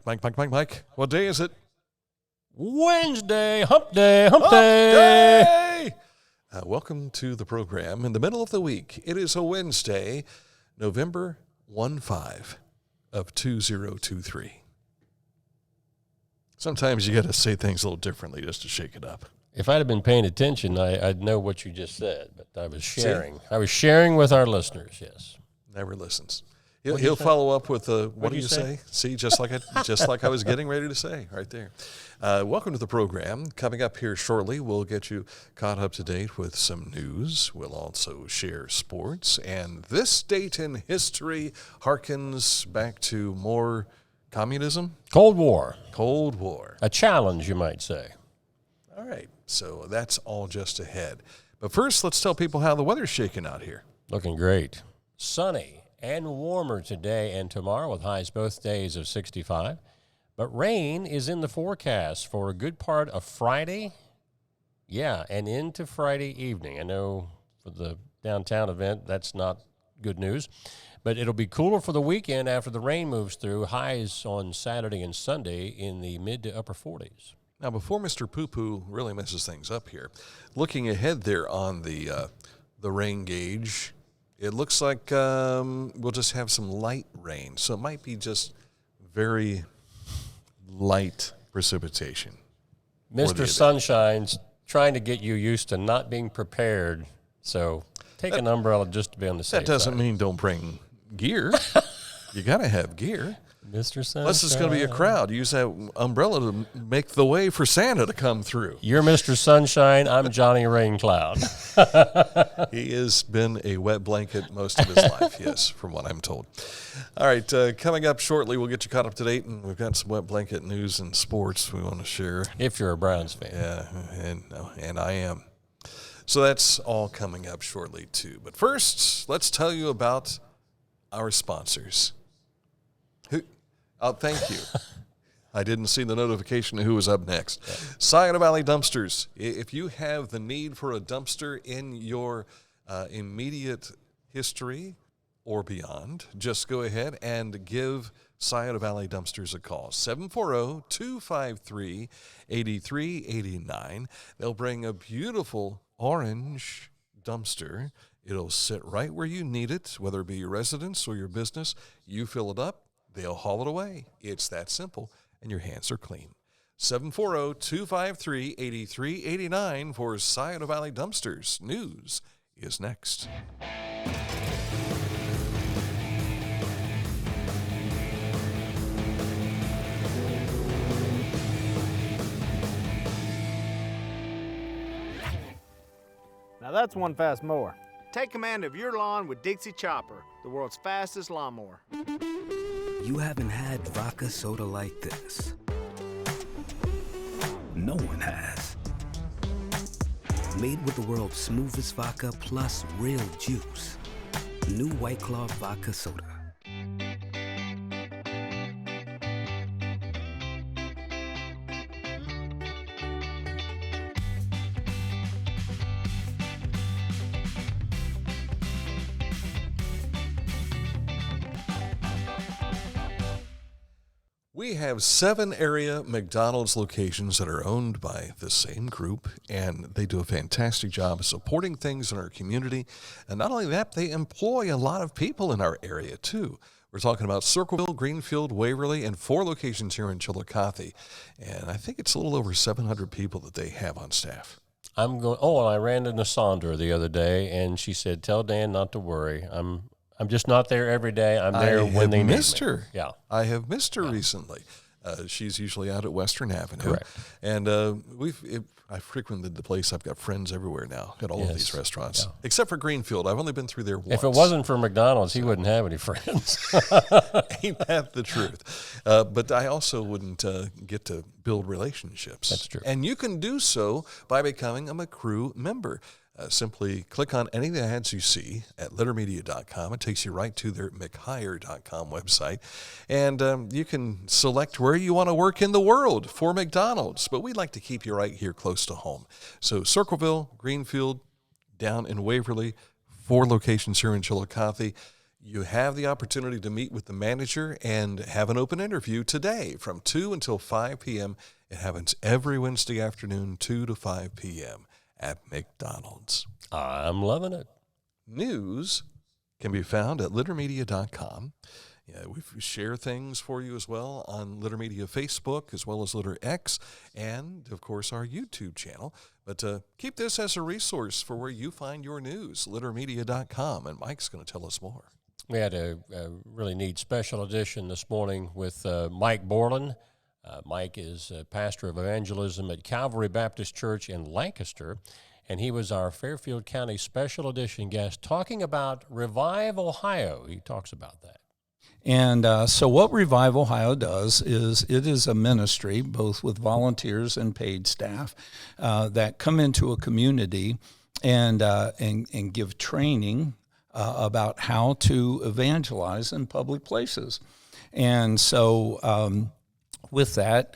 Mike. What day is it? Wednesday, hump day. Welcome to the program in the middle of the week. It is a Wednesday, November 15 of 2023. Sometimes you got to say things a little differently just to shake it up. If I'd have been paying attention, I'd know what you just said, but I was sharing. I was sharing with our listeners, yes. Never listens. He'll follow up with what do you say? See, just like I was getting ready to say right there. Welcome to the program. Coming up here shortly, we'll get you caught up to date with some news. We'll also share sports. And this date in history harkens back to more communism? Cold War. A challenge, you might say. All right. So that's all just ahead. But first, let's tell people how the weather's shaking out here. Looking great. Sunny and warmer today and tomorrow with highs both days of 65. But rain is in the forecast for a good part of Friday. Yeah, and into Friday evening. I know for the downtown event, that's not good news. But it'll be cooler for the weekend after the rain moves through. Highs on Saturday and Sunday in the mid to upper 40s. Now, before Mr. Poo-Poo really messes things up here, looking ahead there on the rain gauge, it looks like we'll just have some light rain. So it might be just very light precipitation. Mr. Sunshine's trying to get you used to not being prepared. So take an umbrella just to be on the safe side. That doesn't mean don't bring gear. You got to have gear. Mr. Sunshine. Unless it's going to be a crowd. Use that umbrella to make the way for Santa to come through. You're Mr. Sunshine. I'm Johnny Raincloud. He has been a wet blanket most of his life, yes, from what I'm told. All right, coming up shortly, we'll get you caught up to date, and we've got some wet blanket news and sports we want to share. If you're a Browns fan. Yeah, and I am. So that's all coming up shortly, too. But first, let's tell you about our sponsors. Thank you. I didn't see the notification of who was up next. Yeah. Scioto Valley Dumpsters. If you have the need for a dumpster in your immediate history or beyond, just go ahead and give Scioto Valley Dumpsters a call. 740-253-8389. They'll bring a beautiful orange dumpster. It'll sit right where you need it, whether it be your residence or your business. You fill it up. They'll haul it away. It's that simple, and your hands are clean. 740-253-8389 for Scioto Valley Dumpsters. News is next. Now that's one fast mower. Take command of your lawn with Dixie Chopper, the world's fastest lawnmower. You haven't had vodka soda like this. No one has. Made with the world's smoothest vodka plus real juice. New White Claw Vodka Soda. We have 7 area McDonald's locations that are owned by the same group, and they do a fantastic job of supporting things in our community. And not only that, they employ a lot of people in our area, too. We're talking about Circleville, Greenfield, Waverly, and 4 locations here in Chillicothe. And I think it's a little over 700 people that they have on staff. And I ran into Sandra the other day, and she said, tell Dan not to worry. I'm just not there every day. I'm there when they need me. I have missed her. Yeah. I have missed her recently. She's usually out at Western Avenue. Correct. And I frequented the place. I've got friends everywhere now at all of these restaurants, except for Greenfield. I've only been through there once. If it wasn't for McDonald's, he wouldn't have any friends. Ain't that the truth? But I also wouldn't get to build relationships. That's true. And you can do so by becoming a McCrew member. Simply click on any of the ads you see at littermedia.com. It takes you right to their mchire.com website. And you can select where you want to work in the world for McDonald's. But we'd like to keep you right here close to home. So Circleville, Greenfield, down in Waverly, 4 locations here in Chillicothe. You have the opportunity to meet with the manager and have an open interview today from 2 until 5 p.m. It happens every Wednesday afternoon, 2 to 5 p.m. at McDonald's. I'm loving it. News can be found at littermedia.com. Yeah, we share things for you as well on Litter Media Facebook as well as Litter X and, of course, our YouTube channel. But keep this as a resource for where you find your news, littermedia.com, and Mike's going to tell us more. We had a really neat special edition this morning with Mike Borland. Mike is a pastor of evangelism at Calvary Baptist Church in Lancaster, and he was our Fairfield County special edition guest talking about Revive Ohio. He talks about that. And so what Revive Ohio does is it is a ministry, both with volunteers and paid staff, that come into a community and give training about how to evangelize in public places. And so with that,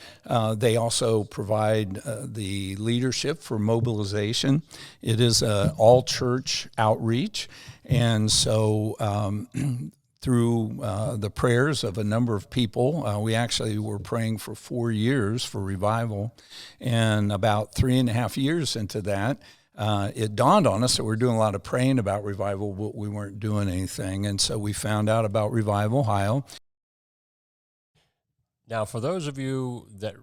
they also provide the leadership for mobilization. It is an all-church outreach, and so through the prayers of a number of people. We actually were praying for 4 years for revival, and about 3.5 years into that, it dawned on us that we're doing a lot of praying about revival, but we weren't doing anything, and so we found out about Revive Ohio. Now, for those of you that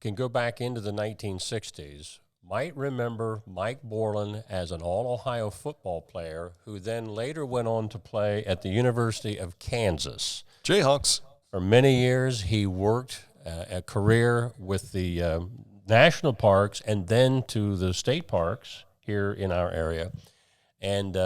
can go back into the 1960s, might remember Mike Borland as an All-Ohio football player who then later went on to play at the University of Kansas. Jayhawks. For many years, he worked a career with the national parks and then to the state parks here in our area. And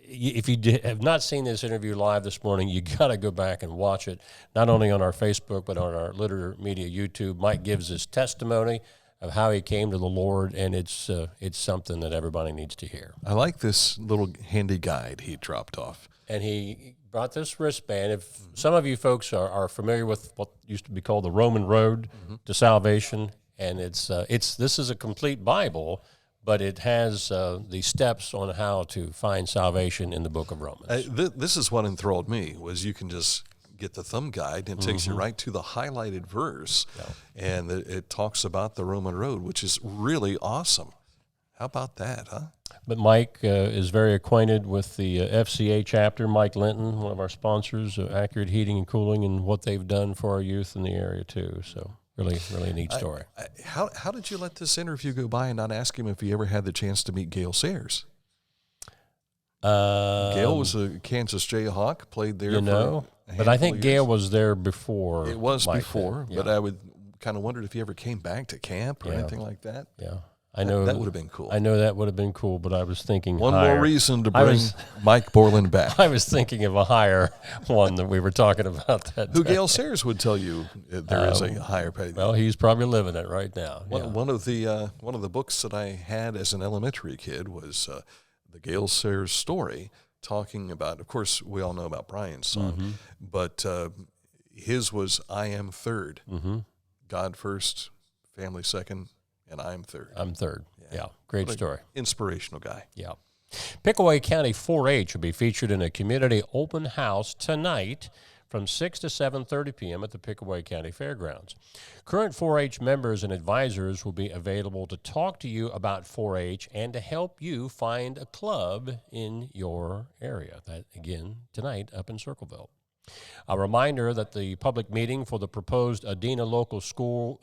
if you have not seen this interview live this morning, you got to go back and watch it, not only on our Facebook but on our Litter Media YouTube. Mike gives his testimony of how he came to the Lord, and it's something that everybody needs to hear. I like this little handy guide he dropped off. And he brought this wristband. If some of you folks are familiar with what used to be called the Roman Road to Salvation, and this is a complete Bible, but it has the steps on how to find salvation in the book of Romans. This is what enthralled me, was you can just get the thumb guide and it takes you right to the highlighted verse, and it talks about the Roman road, which is really awesome. How about that, huh? But Mike is very acquainted with the FCA chapter, Mike Linton, one of our sponsors, Accurate Heating and Cooling, and what they've done for our youth in the area too. So really, really neat story. How did you let this interview go by and not ask him if he ever had the chance to meet Gale Sayers? Gale was a Kansas Jayhawk, played there but I think Gale was there before. It was Mike before, did. but I would kind of wondered if he ever came back to camp or anything like that. Yeah. I know that would have been cool. I know that would have been cool, but I was thinking one higher. more reason to bring Mike Borland back. I was thinking of a higher one that we were talking about. Who Gale Sayers would tell you there is a higher pay. Well, he's probably living it right now. One of the books that I had as an elementary kid was the Gale Sayers story, talking about. Of course, we all know about Brian's song, but his was "I Am Third." God first, family second. And I'm third. I'm third. Yeah. Great story. Inspirational guy. Yeah. Pickaway County 4-H will be featured in a community open house tonight from 6 to 7:30 p.m. at the Pickaway County Fairgrounds. Current 4-H members and advisors will be available to talk to you about 4-H and to help you find a club in your area. That, again, tonight up in Circleville. A reminder that the public meeting for the proposed Adena Local School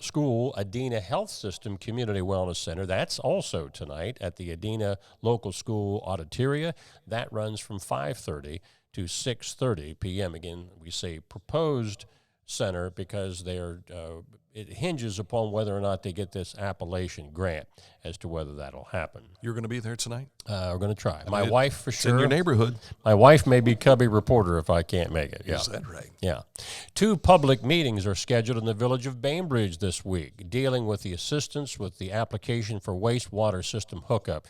Adena Health System Community Wellness Center, that's also tonight at the Adena Local School Auditoria. That runs from 5:30 to 6:30 p.m. Again, we say proposed center because it hinges upon whether or not they get this appellation grant as to whether that'll happen. You're going to be there tonight? We're going to try. My wife, for sure. It's in your neighborhood. My wife may be cubby reporter if I can't make it. Yeah. Is that right? Yeah. 2 public meetings are scheduled in the village of Bainbridge this week, dealing with the assistance with the application for wastewater system hookup.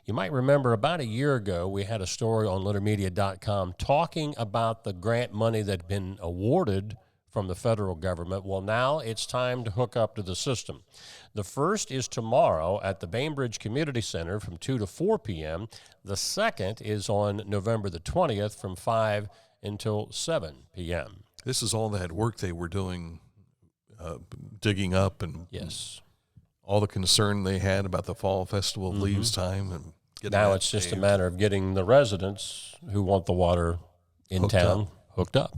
You might remember about a year ago, we had a story on littermedia.com talking about the grant money that had been awarded from the federal government. Well, now it's time to hook up to the system. The first is tomorrow at the Bainbridge Community Center from 2 to 4 p.m. The second is on November the 20th from 5 until 7 p.m. This is all that work they were doing, digging up and Yes. all the concern they had about the fall festival of leaves time. And Now it's just a matter of getting the residents who want the water in town hooked up.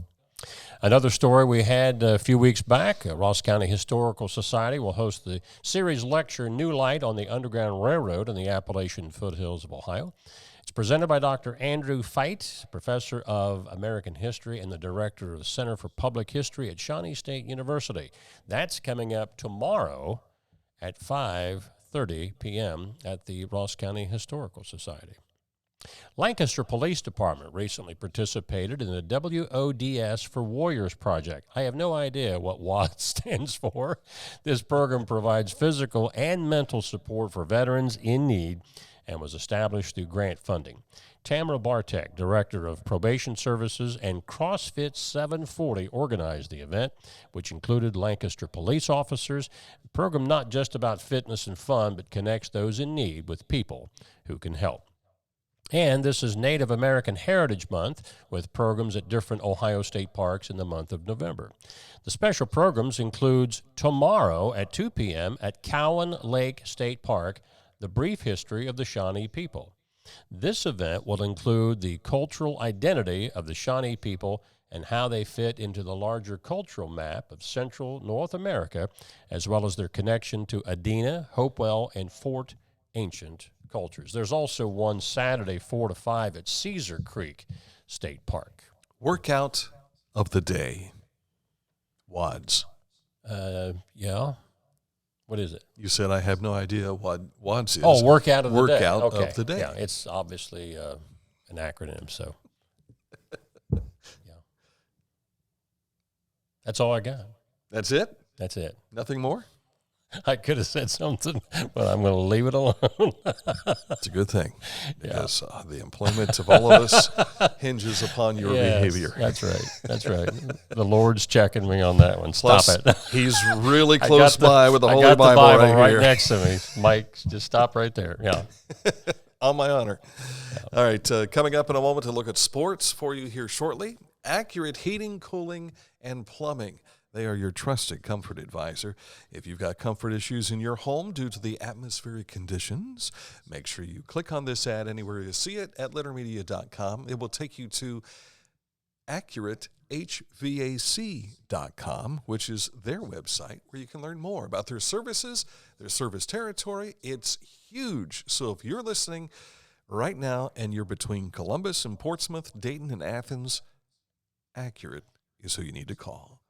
Another story we had a few weeks back, Ross County Historical Society will host the series lecture New Light on the Underground Railroad in the Appalachian foothills of Ohio. It's presented by Dr. Andrew Feit, professor of American history and the director of the Center for Public History at Shawnee State University. That's coming up tomorrow at 5:30 p.m. at the Ross County Historical Society. Lancaster Police Department recently participated in the WODS for Warriors project. I have no idea what WOD stands for. This program provides physical and mental support for veterans in need and was established through grant funding. Tamara Bartek, Director of Probation Services, and CrossFit 740 organized the event, which included Lancaster police officers. The program not just about fitness and fun, but connects those in need with people who can help. And this is Native American Heritage Month with programs at different Ohio State parks in the month of November. The special programs includes tomorrow at 2 p.m. at Cowan Lake State Park, The Brief History of the Shawnee People. This event will include the cultural identity of the Shawnee people and how they fit into the larger cultural map of Central North America, as well as their connection to Adena, Hopewell, and Fort Ancient cultures. There's also one Saturday, 4 to 5 at Cedar Creek State Park. Workout of the day. WODS. Yeah. What is it? You said I have no idea what WODS is. Oh, workout of the day. Workout Okay. of the day. Yeah, it's obviously an acronym, so. Yeah. That's all I got. That's it? That's it. Nothing more? I could have said something, but I'm going to leave it alone. It's a good thing because the employment of all of us hinges upon your behavior. That's right. That's right. The Lord's checking me on that one. Stop Plus, it. He's really close by with the Holy I got Bible, the Bible right here. next to me. Mike, just stop right there. Yeah. On my honor. All right, coming up in a moment to look at sports for you here shortly. Accurate Heating, Cooling, and Plumbing. They are your trusted comfort advisor. If you've got comfort issues in your home due to the atmospheric conditions, make sure you click on this ad anywhere you see it at littermedia.com. It will take you to AccurateHVAC.com, which is their website where you can learn more about their services, their service territory. It's huge. So if you're listening right now and you're between Columbus and Portsmouth, Dayton and Athens, Accurate is who you need to call.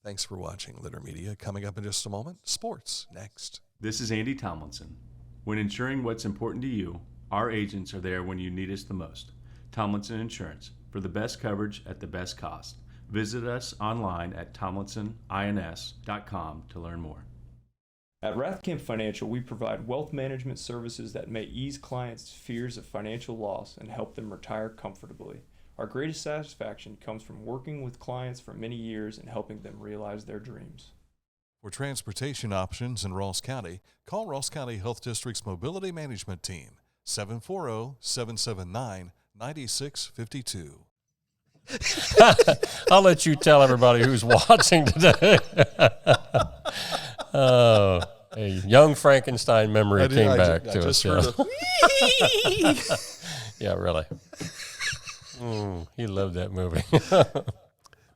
Thanks for watching Litter Media. Coming up in just a moment, sports next. This is Andy Tomlinson. When ensuring what's important to you, our agents are there when you need us the most. Tomlinson Insurance, for the best coverage at the best cost. Visit us online at tomlinsonins.com to learn more. At Rathkamp Financial, we provide wealth management services that may ease clients' fears of financial loss and help them retire comfortably. Our greatest satisfaction comes from working with clients for many years and helping them realize their dreams. For transportation options in Ross County, call Ross County Health District's Mobility Management Team, 740-779-9652. I'll let you tell everybody who's watching today. Oh, a young Frankenstein memory came back to us. Yeah, really. He loved that movie.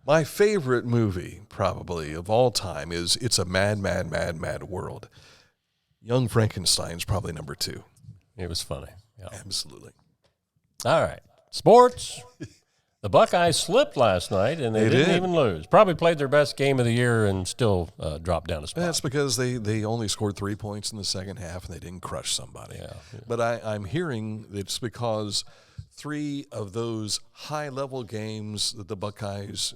My favorite movie, probably, of all time is It's a Mad, Mad, Mad, Mad World. Young Frankenstein's probably number 2. It was funny. Yeah. Absolutely. All right. Sports. The Buckeyes slipped last night, and they didn't even lose. Probably played their best game of the year and still dropped down a spot. That's because they only scored 3 points in the second half, and they didn't crush somebody. Yeah. But I'm hearing it's because 3 of those high-level games that the Buckeyes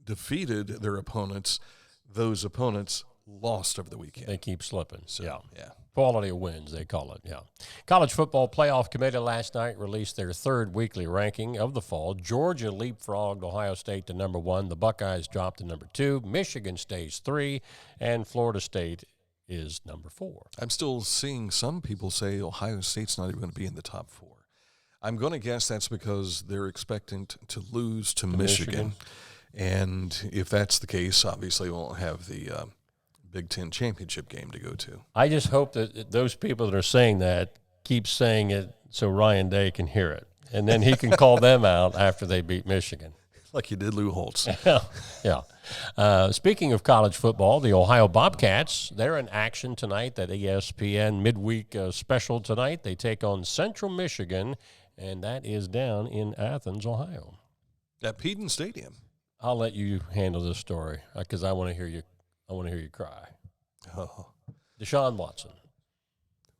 defeated their opponents, those opponents lost over the weekend. They keep slipping. So, yeah. Quality of wins, they call it, yeah. College Football Playoff Committee last night released their third weekly ranking of the fall. Georgia leapfrogged Ohio State to number 1. The Buckeyes dropped to number 2. Michigan stays 3. And Florida State is number 4. I'm still seeing some people say Ohio State's not even going to be in the top 4. I'm going to guess that's because they're expecting to lose to Michigan. And if that's the case, obviously we won't have the Big Ten championship game to go to. I just hope that those people that are saying that keep saying it so Ryan Day can hear it. And then he can call them out after they beat Michigan. Like you did Lou Holtz. Yeah. Speaking of college football, the Ohio Bobcats, they're in action tonight. That ESPN midweek special tonight. They take on Central Michigan, and that is down in Athens, Ohio. At Peden Stadium. I'll let you handle this story because I want to hear you. I want to hear you cry. Oh. Deshaun Watson.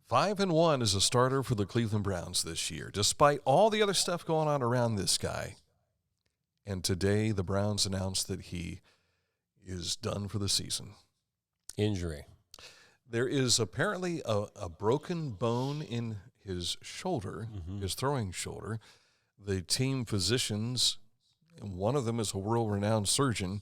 5-1 as a starter for the Cleveland Browns this year, despite all the other stuff going on around this guy. And today the Browns announced that he is done for the season. Injury. There is apparently a broken bone in his shoulder, his throwing shoulder. The team physicians, one of them is a world-renowned surgeon,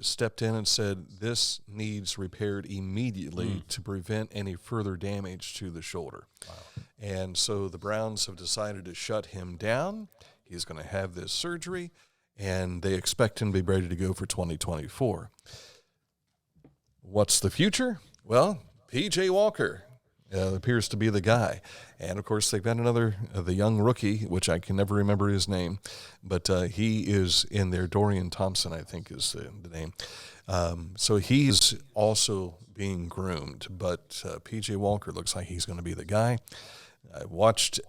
stepped in and said this needs repaired immediately to prevent any further damage to the shoulder. Wow. And so the Browns have decided to shut him down. He's going to have this surgery, and they expect him to be ready to go for 2024. What's the future? Well, P.J. Walker appears to be the guy. And, of course, they've got another, the young rookie, which I can never remember his name, but he is in there. Dorian Thompson, I think, is the name. So he's also being groomed, but P.J. Walker looks like he's going to be the guy. I watched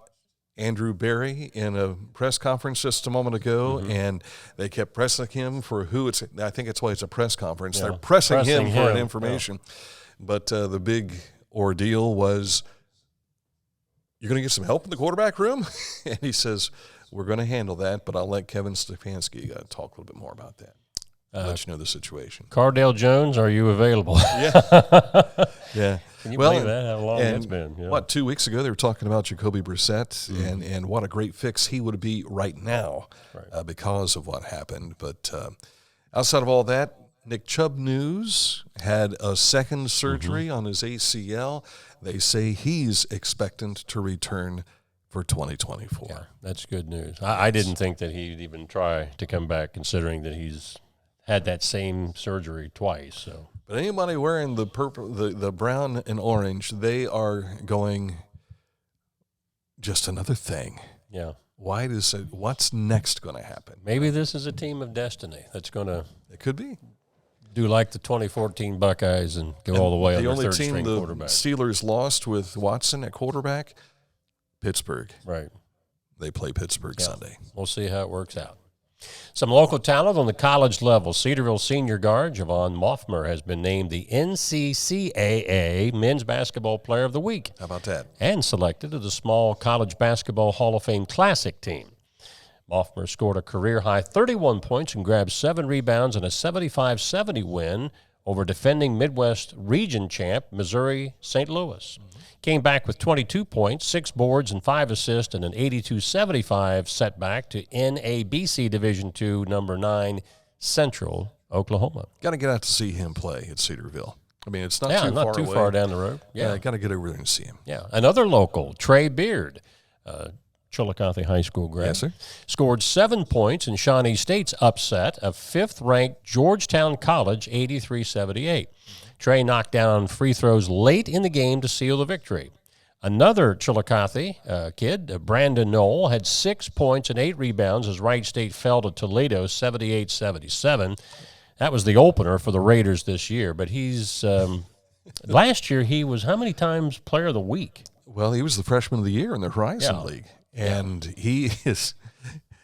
Andrew Berry in a press conference just a moment ago, and they kept pressing him for who it's – I think that's why it's a press conference. Yeah. They're pressing him for an information. Yeah. But the big ordeal was, you're going to get some help in the quarterback room? And he says, we're going to handle that, but I'll let Kevin Stefanski talk a little bit more about that. Let you know the situation. Cardale Jones, are you available? Yeah. Yeah. Can you believe that, how long that's been? Yeah. 2 weeks ago they were talking about Jacoby Brissett and what a great fix he would be right now because of what happened. But outside of all that, Nick Chubb news, had a second surgery on his ACL. They say he's expectant to return for 2024. Yeah, that's good news. I didn't think that he'd even try to come back, considering that he's had that same surgery twice. So, but anybody wearing the purple, the brown and orange, they are going just another thing. Yeah. Why does it? What's next going to happen? Maybe this is a team of destiny that's going to. It could be. Do like the 2014 Buckeyes and go all the way on their third-string quarterback. The Steelers lost with Watson at quarterback, Pittsburgh. Right. They play Pittsburgh Sunday. We'll see how it works out. Some local talent on the college level. Cedarville senior guard Javon Moffmer has been named the NCCAA Men's Basketball Player of the Week. How about that? And selected to the Small College Basketball Hall of Fame Classic team. Moffmer scored a career-high 31 points and grabbed 7 rebounds in a 75-70 win over defending Midwest region champ Missouri St. Louis. Came back with 22 points, 6 boards, and 5 assists, and an 82-75 setback to NABC Division II, number 9, Central Oklahoma. Got to get out to see him play at Cedarville. I mean, it's not too far far down the road. Yeah, got to get over there and see him. Yeah, another local, Trey Beard, Chillicothe High School grad. Yes, sir. Scored 7 points in Shawnee State's upset of 5th-ranked Georgetown College, 83-78. Trey knocked down free throws late in the game to seal the victory. Another Chillicothe kid, Brandon Knoll, had 6 points and 8 rebounds as Wright State fell to Toledo 78-77. That was the opener for the Raiders this year. But he's last year he was how many times Player of the Week? Well, he was the Freshman of the Year in the Horizon League. And he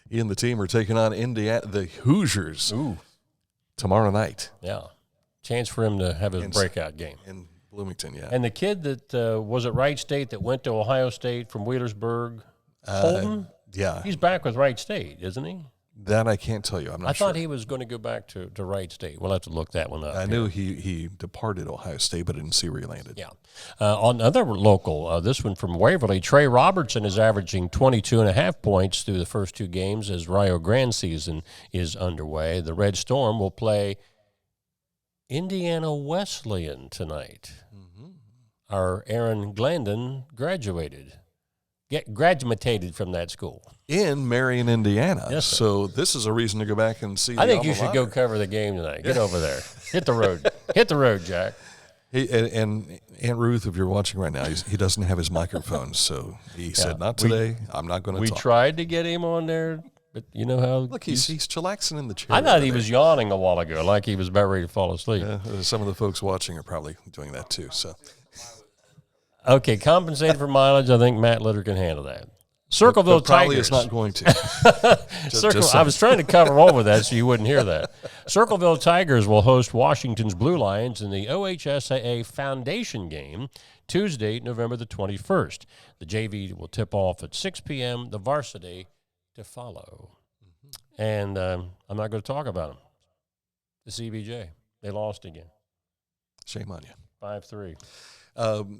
and the team are taking on Indiana, the Hoosiers, tomorrow night. Yeah. Chance for him to have his breakout game. In Bloomington, yeah. And the kid that was at Wright State that went to Ohio State from Wheelersburg, Holton? Yeah. He's back with Wright State, isn't he? That I can't tell you. I'm not I sure. thought he was going to go back to Wright State. We'll have to look that one up. I knew he departed Ohio State, but I didn't see where he landed. Yeah. On other local, this one from Waverly, Trey Robertson is averaging 22.5 points through the first 2 games as Rio Grande season is underway. The Red Storm will play Indiana Wesleyan tonight. Mm-hmm. Our Aaron Glandon graduated from that school. In Marion, Indiana. Yes, sir. So this is a reason to go back and see. I think the you alma should mater. go cover the game tonight. Get over there. Hit the road. Hit the road, Jack. And Aunt Ruth, if you're watching right now, he doesn't have his microphone, so he said, "Not today. I'm not going to." We talk. tried to get him on there, but you know how. Look, he's chillaxing in the chair. I thought he over was there. yawning a while ago, like he was about ready to fall asleep. Some of the folks watching are probably doing that too. So, Okay, compensated for mileage. I think Matt Litter can handle that. Circleville but probably Tigers. it's not going to. I was trying to cover over that so you wouldn't hear that. Circleville Tigers will host Washington's Blue Lions in the OHSAA Foundation game Tuesday, November the 21st. The JV will tip off at 6 p.m., the varsity to follow. And I'm not going to talk about them. The CBJ, they lost again. Shame on you. 5-3.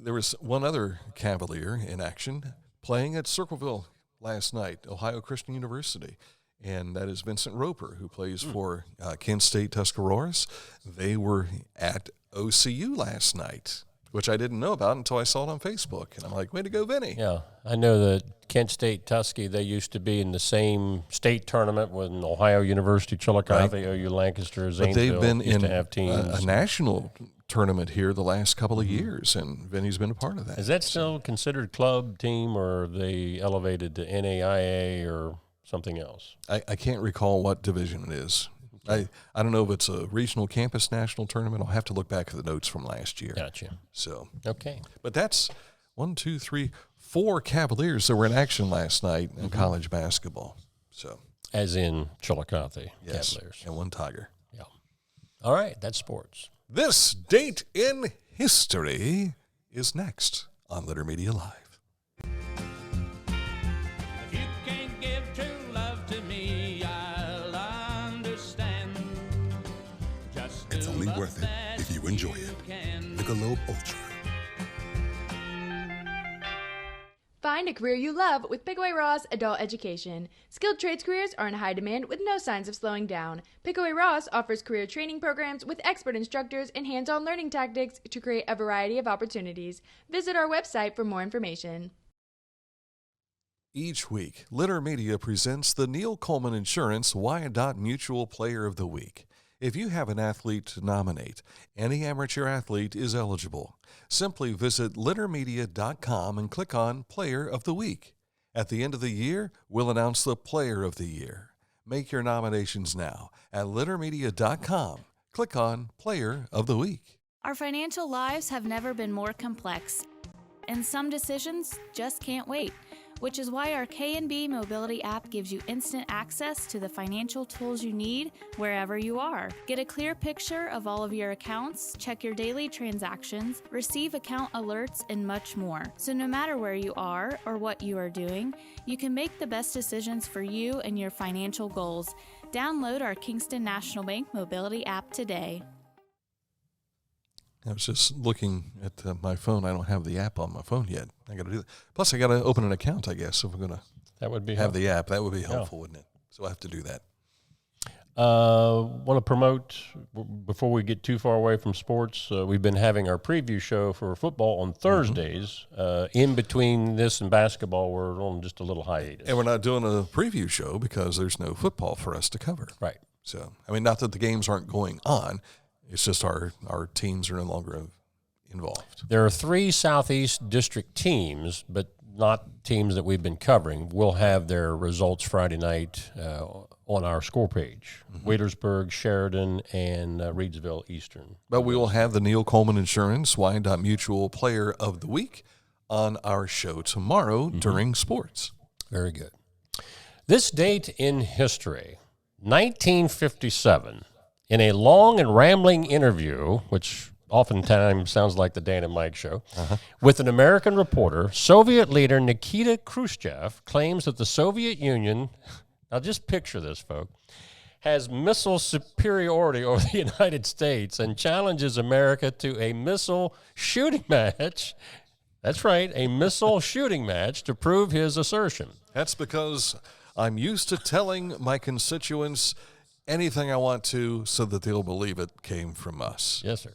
There was one other Cavalier in action playing at Circleville last night, Ohio Christian University, and that is Vincent Roper, who plays for Kent State Tuscaroras. They were at OCU last night, which I didn't know about until I saw it on Facebook, and I'm like, way to go, Vinny. Yeah, I know that Kent State Tuskegee, they used to be in the same state tournament with Ohio University, Chillicothe, Right. OU Lancaster, But Zanesville. they've been used in to have teams. a national tournament here the last couple of years, and Vinny's been a part of that. Is that still considered club team, or are they elevated to NAIA or something else? I can't recall what division it is. I don't know if it's a regional campus national tournament. I'll have to look back at the notes from last year. Gotcha. So, Okay. but that's 4 Cavaliers that were in action last night in college basketball. So, As in Chillicothe yes, Cavaliers. and 1 Tiger. Yeah. All right, that's sports. This date in history is next on Litter Media Live. If you can't give true love to me, I'll understand. Just It's do only the worth it best if you enjoy it. you can. Michelob Ultra. Find a career you love with Pickaway Ross Adult Education. Skilled trades careers are in high demand with no signs of slowing down. Pickaway Ross offers career training programs with expert instructors and hands-on learning tactics to create a variety of opportunities. Visit our website for more information. Each week, Litter Media presents the Neil Coleman Insurance Wyandotte Mutual Player of the Week. If you have an athlete to nominate, any amateur athlete is eligible. Simply visit littermedia.com and click on Player of the Week. At the end of the year, we'll announce the Player of the Year. Make your nominations now at littermedia.com. Click on Player of the Week. Our financial lives have never been more complex, and some decisions just can't wait, which is why our K&B Mobility app gives you instant access to the financial tools you need wherever you are. Get a clear picture of all of your accounts, check your daily transactions, receive account alerts, and much more. So no matter where you are or what you are doing, you can make the best decisions for you and your financial goals. Download our Kingston National Bank Mobility app today. I was just looking at my phone. I don't have the app on my phone yet. I got to do that. Plus, I got to open an account, I guess, if we're going to That would be have helpful. the app. That would be helpful, wouldn't it? So I have to do that. Want to promote, before we get too far away from sports, we've been having our preview show for football on Thursdays. In between this and basketball, we're on just a little hiatus. And we're not doing a preview show because there's no football for us to cover. Right. So, I mean, not that the games aren't going on. It's just our teams are no longer involved. There are 3 Southeast District teams, but not teams that we've been covering. We'll have their results Friday night on our score page. Wheelersburg, Sheridan, and Reedsville Eastern. But we will have the Neil Coleman Insurance Wyandotte Mutual Player of the Week on our show tomorrow during sports. Very good. This date in history, 1957. In a long and rambling interview, which oftentimes sounds like the Dan and Mike show, with an American reporter, Soviet leader Nikita Khrushchev claims that the Soviet Union, Now just picture this, folks. Has missile superiority over the United States and challenges America to a missile shooting match. That's right, a missile shooting match to prove his assertion. That's because I'm used to telling my constituents anything I want to so that they'll believe it came from us. Yes, sir.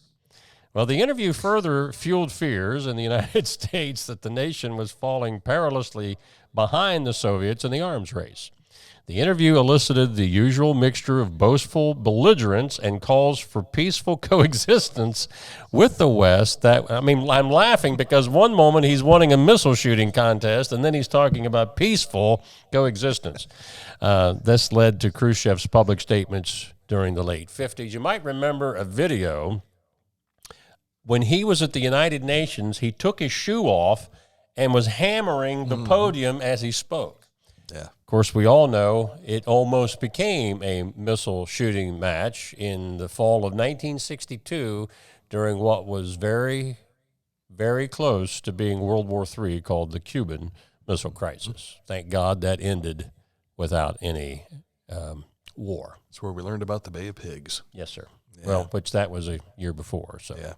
Well, the interview further fueled fears in the United States that the nation was falling perilously behind the Soviets in the arms race. The interview elicited the usual mixture of boastful belligerence and calls for peaceful coexistence with the West. I'm laughing because one moment he's wanting a missile shooting contest, and then he's talking about peaceful coexistence. This led to Khrushchev's public statements during the late 50s. You might remember a video when he was at the United Nations. He took his shoe off and was hammering the podium as he spoke. Yeah. Of course, we all know it almost became a missile shooting match in the fall of 1962 during what was very, very close to being World War III, called the Cuban Missile Crisis. Thank God that ended without any war. That's where we learned about the Bay of Pigs. Yes, sir. Yeah. Well, which that was a year before. So. Yeah.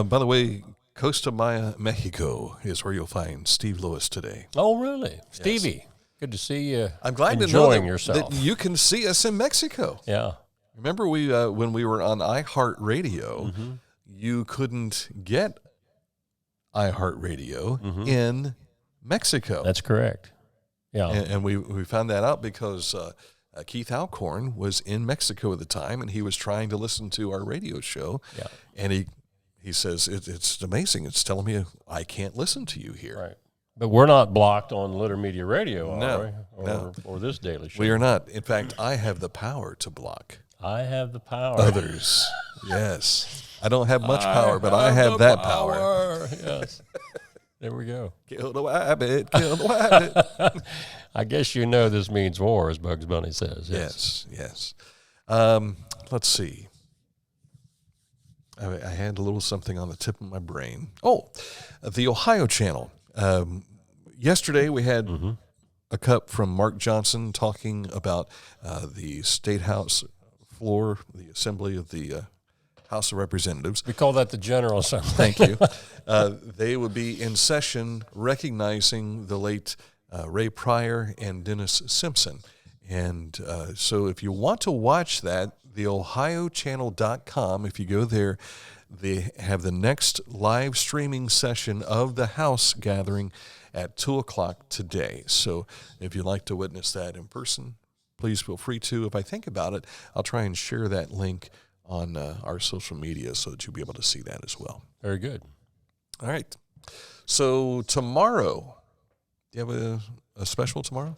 By the way, Costa Maya, Mexico is where you'll find Steve Lewis today. Oh, really? Yes. Stevie, good to see you. I'm glad enjoying to know yourself. that you can see us in Mexico. Yeah. Remember when we were on iHeartRadio, you couldn't get iHeartRadio in Mexico. That's correct. Yeah. And we found that out because Keith Alcorn was in Mexico at the time, and he was trying to listen to our radio show. Yeah. And he says, it's amazing. It's telling me I can't listen to you here. Right. But we're not blocked on Litter Media Radio, No, are we? Or this daily show. We are not. In fact, I have the power to block I have the power. others. Yes. I don't have much power, but I have that power. Yes. There we go. Kill the rabbit, kill the rabbit. I guess you know this means war, as Bugs Bunny says. Yes. Let's see. I had a little something on the tip of my brain. Oh, the Ohio Channel. Yesterday we had a cut from Mark Johnson talking about the State House floor, the Assembly of the House of Representatives. We call that the General Assembly. Thank you. They would be in session recognizing the late Ray Pryor and Dennis Simpson. And so if you want to watch that, the ohiochannel.com, if you go there, they have the next live streaming session of the House gathering at 2 o'clock today. So if you'd like to witness that in person, please feel free to. If I think about it, I'll try and share that link on our social media so that you'll be able to see that as well. Very good. All right. So tomorrow, do you have a special tomorrow?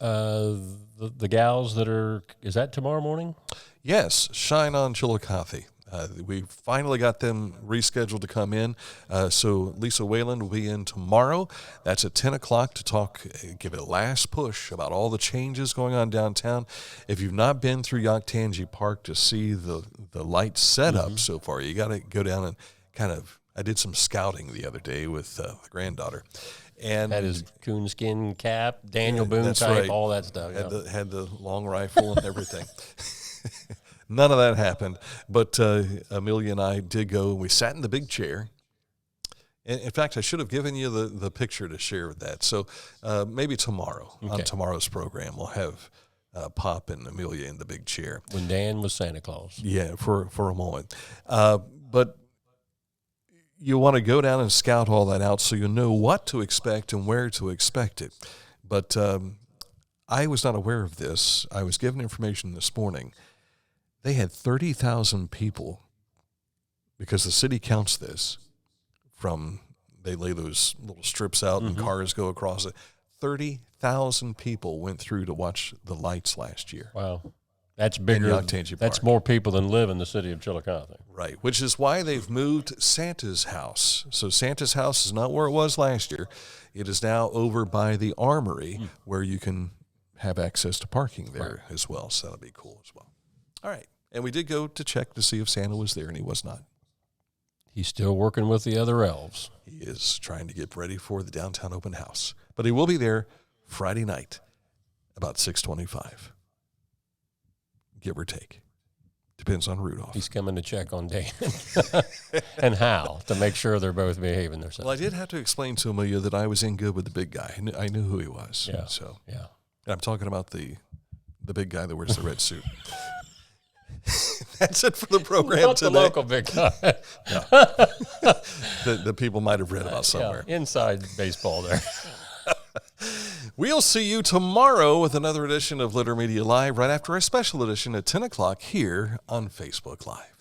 The gals that are, is that tomorrow morning? Yes, Shine on Chillicothe. We finally got them rescheduled to come in. So Lisa Whalen will be in tomorrow. That's at 10 o'clock to talk, give it a last push about all the changes going on downtown. If you've not been through Yoctangi Park to see the light setup so far, you got to go down and I did some scouting the other day with the granddaughter. And had his coonskin cap, Daniel Boone that's type, right. all that stuff. Yeah. Had the long rifle and everything. None of that happened. But Amelia and I did go, and we sat in the big chair. And in fact, I should have given you the picture to share with that. So maybe tomorrow, on tomorrow's program, we'll have Pop and Amelia in the big chair. When Dan was Santa Claus. Yeah, for a moment. But you want to go down and scout all that out so you know what to expect and where to expect it. But I was not aware of this. I was given information this morning. They had 30,000 people, because the city counts this, they lay those little strips out and cars go across it. 30,000 people went through to watch the lights last year. Wow. That's bigger. That's more people than live in the city of Chillicothe. Right, which is why they've moved Santa's house. So Santa's house is not where it was last year. It is now over by the Armory, where you can have access to parking there as well. So that'll be cool as well. All right. And we did go to check to see if Santa was there, and he was not. He's still working with the other elves. He is trying to get ready for the downtown open house. But he will be there Friday night, about 6:25. give or take. Depends on Rudolph. He's coming to check on Dan and Hal to make sure they're both behaving themselves. Well, I did have to explain to Amelia that I was in good with the big guy. I knew who he was. Yeah. So yeah. I'm talking about the big guy that wears the red suit. That's it for the program Not today. the local big guy. The people might have read about somewhere. Yeah, inside baseball there. We'll see you tomorrow with another edition of Litter Media Live right after a special edition at 10 o'clock here on Facebook Live.